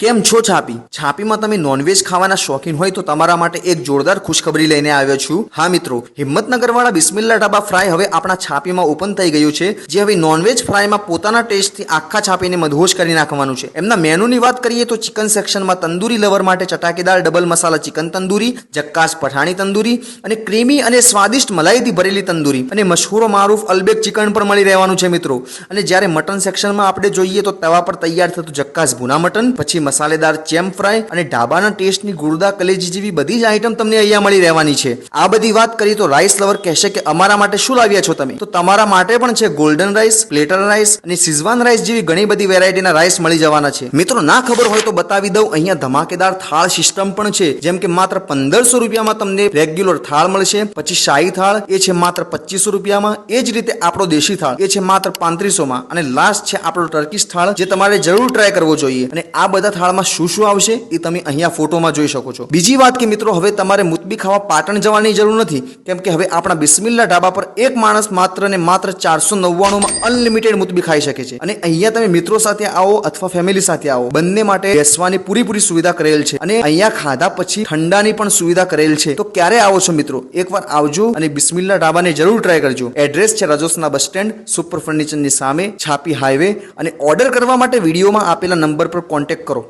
કેમ છો છાપી? છાપીમાં તમે નોનવેજ ખાવાના શોખીન હોય તો તમારા માટે એક જોરદાર ખુશખબરી લઈને આવ્યો છું. હા મિત્રો, હિંમતનગરવાળા બિસ્મિલ્લા ઢાબા ફ્રાય હવે આપણા છાપીમાં ઓપન થઈ ગયું છે, જે હવે નોનવેજ ફ્રાયમાં પોતાના ટેસ્ટથી આખા છાપીને મદહોશ કરી નાખવાનું છે. એમના મેનુની વાત કરીએ તો ચિકન સેક્શનમાં તંદૂરી લવર માટે ચટાકેદાર ડબલ મસાલા ચિકન તંદૂરી, જક્કાસ પઠાણી તંદૂરી અને ક્રીમી અને સ્વાદિષ્ટ મલાઈથી ભરેલી તંદૂરી અને મશહૂર મારૂફ અલબેક ચિકન પણ મળી રહેવાનું છે મિત્રો. અને જ્યારે મટન સેક્શનમાં આપણે જોઈએ તો તવા પર તૈયાર થતું જક્કાસ ભૂના મટન, પછી મસાલેદાર ચેમ ફ્રાય અને ઢાબાના ટેસ્ટની ગુર્દા કલેજી જેવી બધી જ આઈટમ તમને અહીંયા મળી રહેવાની છે. આ બધી વાત કરી તો રાઈસ લવર કહેશે કે અમારા માટે શું લાવ્યા છો તમે? તો તમારા માટે પણ છે ગોલ્ડન રાઈસ, પ્લેટર રાઈસ અને સિઝવાન રાઈસ જેવી ઘણી બધી વેરાયટીના રાઈસ મળી જવાના છે. મિત્રો ના ખબર હોય તો બતાવી દઉં, અહીંયા ધમાકેદાર થાળ સિસ્ટમ પણ છે. જેમ કે માત્ર 1500 રૂપિયામાં તમને રેગ્યુલર થાળ મળશે, પછી શાહી થાળ એ છે માત્ર 2500 રૂપિયામાં, એ જ રીતે આપણો દેશી થાળ એ છે માત્ર 3500માં, અને લાસ્ટ છે આપણો ટર્કીશ થાળ જે તમારે જરૂર ટ્રાય કરવો જોઈએ. અને આ બધા થાળમાં શું શું આવશે એ તમે અહીંયા ફોટોમાં જોઈ શકો છો. બીજી વાત કે મિત્રો, હવે તમારે મુતબી ખાવા પાટણ જવાની જરૂર નથી, કેમ કે હવે આપણા બિસ્મિલ્લા ઢાબા પર એક માણસ માત્ર ને માત્ર 499માં અનલિમિટેડ મુતબી ખાઈ શકે છે. અને અહીંયા તમે મિત્રો સાથે આવો અથવા ફેમિલી સાથે આવો, બંને માટે બેસવાની પૂરી સુવિધા કરેલ છે. અને અહીંયા ખાધા પછી ઠંડાની પણ સુવિધા કરેલ છે. તો ક્યારે આવો છો મિત્રો? એકવાર આવજો અને બિસ્મિલ્લા ઢાબાને જરૂર ટ્રાય કરજો. એડ્રેસ છે રજોસના બસ સ્ટેન્ડ, સુપર ફર્નિચરની સામે, છાપી હાઈવે. અને ઓર્ડર કરવા માટે વિડીયોમાં આપેલા નંબર પર કોન્ટેક્ટ કરો.